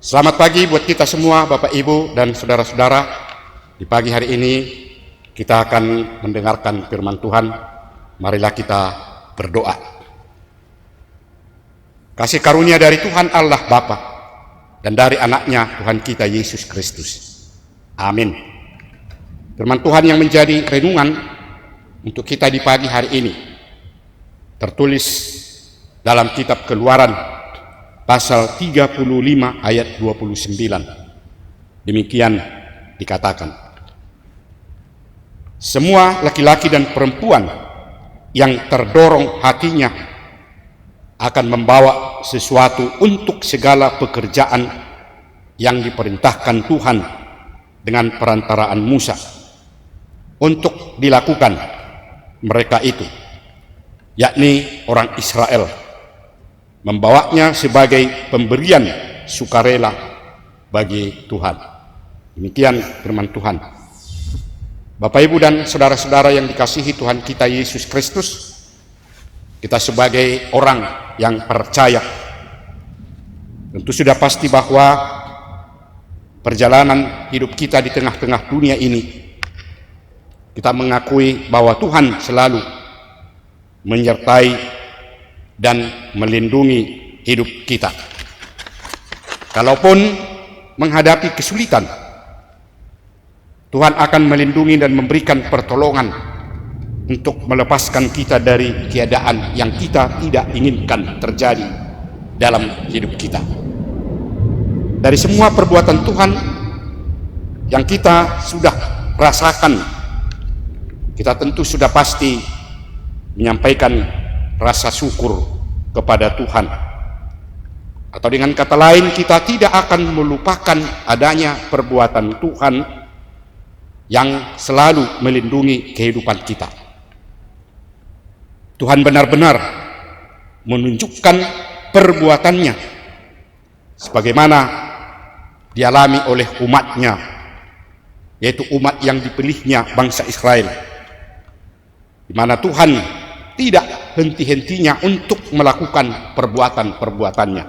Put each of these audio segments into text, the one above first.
Selamat pagi buat kita semua, Bapak, Ibu, dan saudara-saudara. Di pagi hari ini kita akan mendengarkan firman Tuhan. Marilah kita berdoa. Kasih karunia dari Tuhan Allah Bapa dan dari anaknya Tuhan kita Yesus Kristus. Amin. Firman Tuhan yang menjadi renungan untuk kita di pagi hari ini tertulis dalam kitab Keluaran pasal 35 ayat 29. Demikian dikatakan, semua laki-laki dan perempuan yang terdorong hatinya akan membawa sesuatu untuk segala pekerjaan yang diperintahkan Tuhan dengan perantaraan Musa untuk dilakukan mereka itu, yakni orang Israel, membawanya sebagai pemberian sukarela bagi Tuhan. Demikian firman Tuhan. Bapak, Ibu, dan saudara-saudara yang dikasihi Tuhan kita Yesus Kristus, kita sebagai orang yang percaya tentu sudah pasti bahwa perjalanan hidup kita di tengah-tengah dunia ini, kita mengakui bahwa Tuhan selalu menyertai dan melindungi hidup kita. Kalaupun menghadapi kesulitan, Tuhan akan melindungi dan memberikan pertolongan untuk melepaskan kita dari keadaan yang kita tidak inginkan terjadi dalam hidup kita. Dari semua perbuatan Tuhan yang kita sudah rasakan, kita tentu sudah pasti menyampaikan rasa syukur kepada Tuhan. Atau dengan kata lain, kita tidak akan melupakan adanya perbuatan Tuhan yang selalu melindungi kehidupan kita. Tuhan benar-benar menunjukkan perbuatannya sebagaimana dialami oleh umatnya, yaitu umat yang dipilihnya, bangsa Israel, di mana Tuhan tidak henti-hentinya untuk melakukan perbuatan-perbuatannya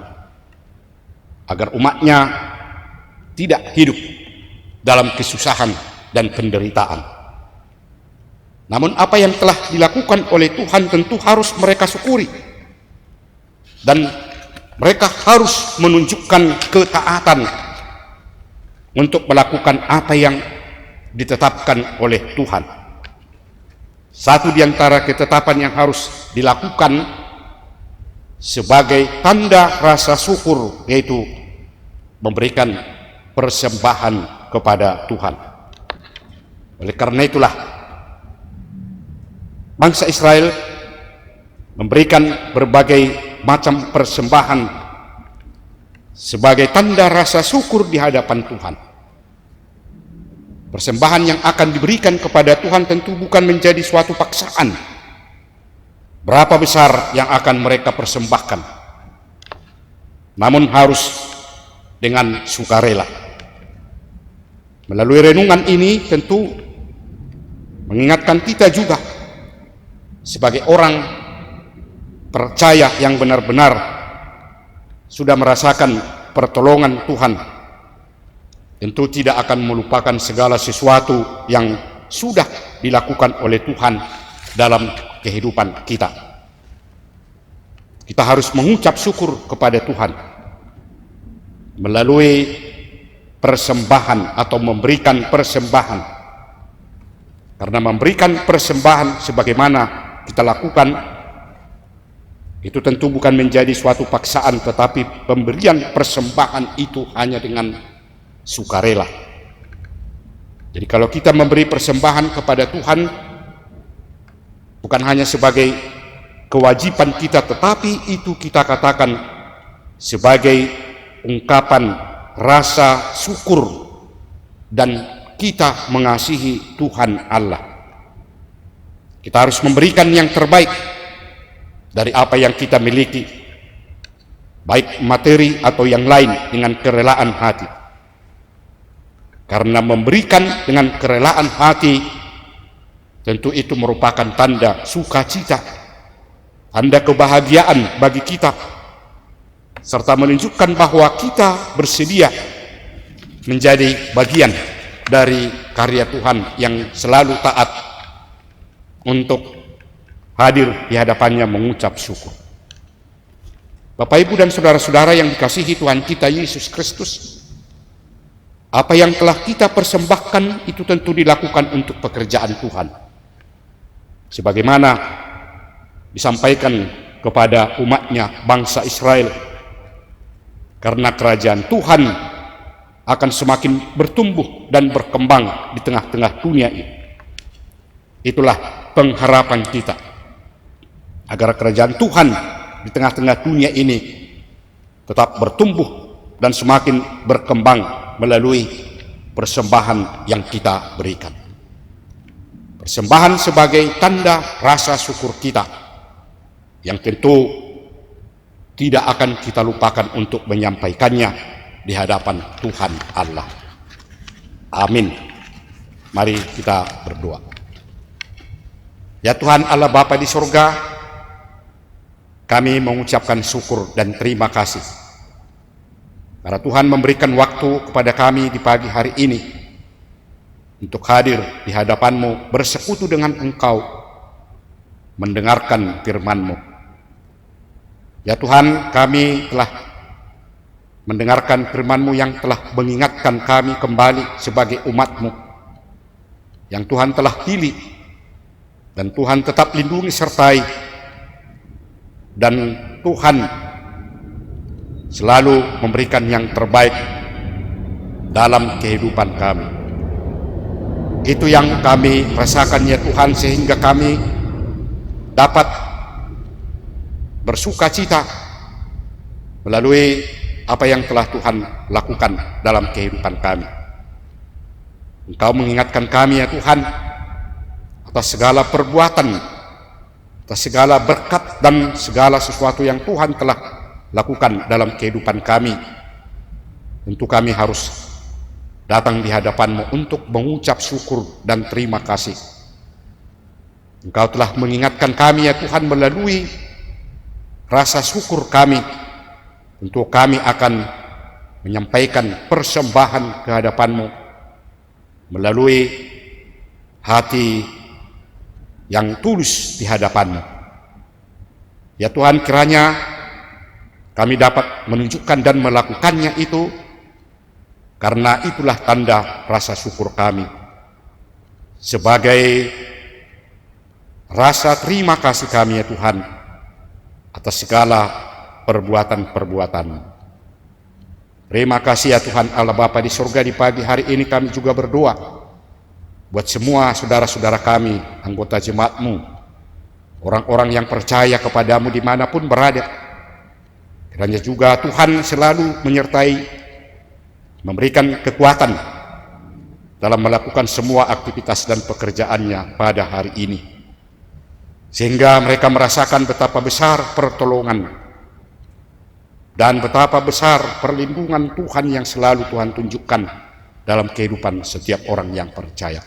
agar umatnya tidak hidup dalam kesusahan dan penderitaan. Namun apa yang telah dilakukan oleh Tuhan tentu harus mereka syukuri, dan mereka harus menunjukkan ketaatan untuk melakukan apa yang ditetapkan oleh Tuhan. Satu di antara ketetapan yang harus dilakukan sebagai tanda rasa syukur, yaitu memberikan persembahan kepada Tuhan. Oleh karena itulah bangsa Israel memberikan berbagai macam persembahan sebagai tanda rasa syukur di hadapan Tuhan. Persembahan yang akan diberikan kepada Tuhan tentu bukan menjadi suatu paksaan. Berapa besar yang akan mereka persembahkan, namun harus dengan sukarela. Melalui renungan ini tentu mengingatkan kita juga sebagai orang percaya yang benar-benar sudah merasakan pertolongan Tuhan, tentu tidak akan melupakan segala sesuatu yang sudah dilakukan oleh Tuhan dalam kehidupan kita. Kita harus mengucap syukur kepada Tuhan melalui persembahan atau memberikan persembahan. Karena memberikan persembahan sebagaimana kita lakukan itu tentu bukan menjadi suatu paksaan, tetapi pemberian persembahan itu hanya dengan sukarela. Jadi kalau kita memberi persembahan kepada Tuhan bukan hanya sebagai kewajiban kita, tetapi itu kita katakan sebagai ungkapan rasa syukur dan kita mengasihi Tuhan Allah. Kita harus memberikan yang terbaik dari apa yang kita miliki, baik materi atau yang lain, dengan kerelaan hati. Karena memberikan dengan kerelaan hati tentu itu merupakan tanda sukacita, tanda kebahagiaan bagi kita, serta menunjukkan bahwa kita bersedia menjadi bagian dari karya Tuhan yang selalu taat untuk hadir di hadapannya mengucap syukur. Bapak, Ibu, dan saudara-saudara yang dikasihi Tuhan kita Yesus Kristus, apa yang telah kita persembahkan itu tentu dilakukan untuk pekerjaan Tuhan, sebagaimana disampaikan kepada umatnya bangsa Israel, karena kerajaan Tuhan akan semakin bertumbuh dan berkembang di tengah-tengah dunia ini. Itulah pengharapan kita, agar kerajaan Tuhan di tengah-tengah dunia ini tetap bertumbuh dan semakin berkembang melalui persembahan yang kita berikan. Persembahan sebagai tanda rasa syukur kita, yang tentu tidak akan kita lupakan untuk menyampaikannya di hadapan Tuhan Allah. Amin. Mari kita berdoa. Ya Tuhan Allah Bapa di surga, kami mengucapkan syukur dan terima kasih karena Tuhan memberikan waktu kepada kami di pagi hari ini untuk hadir di hadapan-Mu, bersekutu dengan Engkau, mendengarkan firman-Mu. Ya Tuhan, kami telah mendengarkan firman-Mu yang telah mengingatkan kami kembali sebagai umat-Mu yang Tuhan telah pilih, dan Tuhan tetap lindungi sertai, dan Tuhan selalu memberikan yang terbaik dalam kehidupan kami. Itu yang kami rasakan ya Tuhan, sehingga kami dapat bersuka cita melalui apa yang telah Tuhan lakukan dalam kehidupan kami. Engkau mengingatkan kami ya Tuhan atas segala perbuatan, atas segala berkat dan segala sesuatu yang Tuhan telah lakukan dalam kehidupan kami. Tentu kami harus datang di hadapan-Mu untuk mengucap syukur dan terima kasih. Engkau telah mengingatkan kami ya Tuhan melalui rasa syukur kami. Tentu kami akan menyampaikan persembahan ke hadapan-Mu melalui hati yang tulus di hadapan-Mu. Ya Tuhan, kiranya kami dapat menunjukkan dan melakukannya itu, karena itulah tanda rasa syukur kami sebagai rasa terima kasih kami ya Tuhan atas segala perbuatan-perbuatan. Terima kasih ya Tuhan Allah Bapa di surga, di pagi hari ini kami juga berdoa buat semua saudara-saudara kami, anggota jemaat-Mu, orang-orang yang percaya kepadamu dimanapun berada. Kiranya juga Tuhan selalu menyertai, memberikan kekuatan dalam melakukan semua aktivitas dan pekerjaannya pada hari ini, sehingga mereka merasakan betapa besar pertolongan dan betapa besar perlindungan Tuhan yang selalu Tuhan tunjukkan dalam kehidupan setiap orang yang percaya.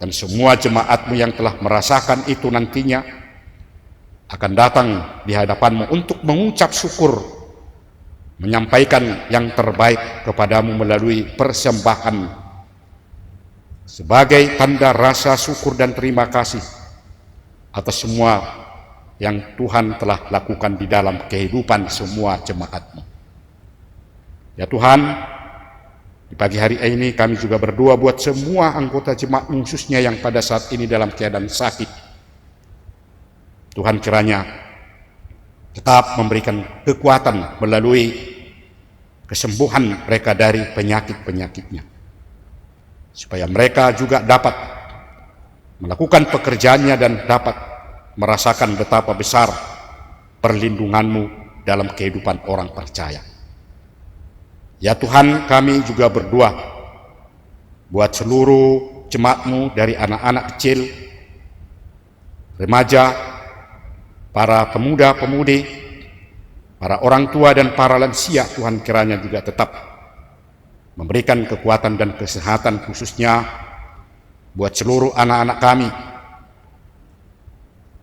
Dan semua jemaat-Mu yang telah merasakan itu nantinya akan datang di hadapan-Mu untuk mengucap syukur, menyampaikan yang terbaik kepadamu melalui persembahan sebagai tanda rasa syukur dan terima kasih atas semua yang Tuhan telah lakukan di dalam kehidupan semua jemaat-Mu. Ya Tuhan, di pagi hari ini kami juga berdoa buat semua anggota jemaat-Mu, khususnya yang pada saat ini dalam keadaan sakit. Tuhan kiranya tetap memberikan kekuatan melalui kesembuhan mereka dari penyakit-penyakitnya, supaya mereka juga dapat melakukan pekerjaannya dan dapat merasakan betapa besar perlindungan-Mu dalam kehidupan orang percaya. Ya Tuhan, kami juga berdoa buat seluruh jemaat-Mu, dari anak-anak kecil, remaja, para pemuda-pemudi, para orang tua dan para lansia. Tuhan kiranya juga tetap memberikan kekuatan dan kesehatan, khususnya buat seluruh anak-anak kami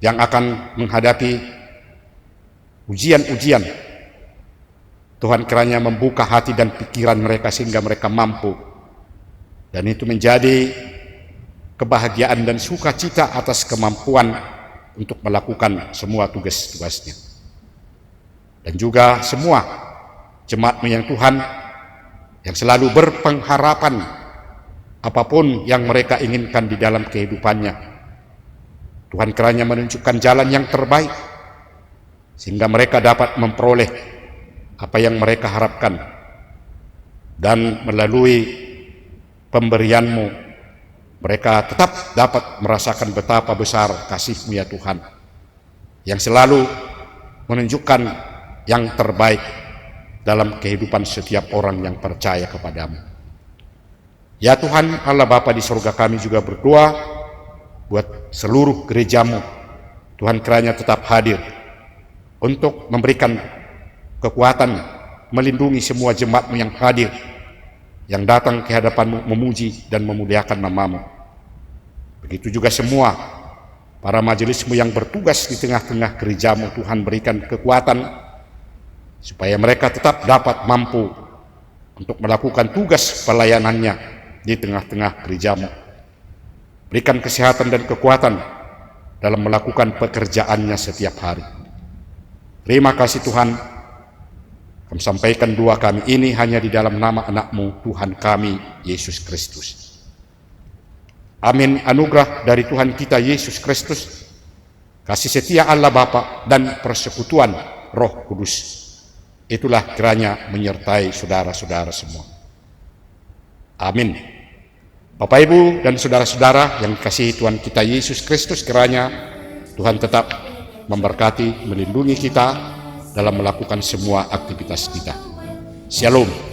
yang akan menghadapi ujian-ujian Tuhan kiranya membuka hati dan pikiran mereka sehingga mereka mampu, dan itu menjadi kebahagiaan dan sukacita atas kemampuan untuk melakukan semua tugas-tugasnya. Dan juga semua jemaat-Mu yang Tuhan, yang selalu berpengharapan apapun yang mereka inginkan di dalam kehidupannya, Tuhan kiranya menunjukkan jalan yang terbaik sehingga mereka dapat memperoleh apa yang mereka harapkan, dan melalui pemberian-Mu mereka tetap dapat merasakan betapa besar kasih-Mu ya Tuhan, yang selalu menunjukkan yang terbaik dalam kehidupan setiap orang yang percaya kepada-Mu. Ya Tuhan Allah Bapa di surga, kami juga berdoa buat seluruh gereja-Mu. Tuhan kiranya tetap hadir untuk memberikan kekuatan, melindungi semua jemaat-Mu yang hadir, yang datang ke hadapan-Mu memuji dan memuliakan nama-Mu. Begitu juga semua para majelis-Mu yang bertugas di tengah-tengah gereja-Mu. Tuhan berikan kekuatan supaya mereka tetap dapat mampu untuk melakukan tugas pelayanannya di tengah-tengah gereja-Mu. Berikan kesehatan dan kekuatan dalam melakukan pekerjaannya setiap hari. Terima kasih Tuhan. Kami sampaikan doa kami ini hanya di dalam nama anak-Mu, Tuhan kami, Yesus Kristus. Amin. Anugerah dari Tuhan kita Yesus Kristus, kasih setia Allah Bapa, dan persekutuan Roh Kudus, itulah kiranya menyertai saudara-saudara semua. Amin. Bapak, Ibu, dan saudara-saudara yang dikasihi Tuhan kita Yesus Kristus, kiranya Tuhan tetap memberkati, melindungi kita dalam melakukan semua aktivitas kita. Shalom.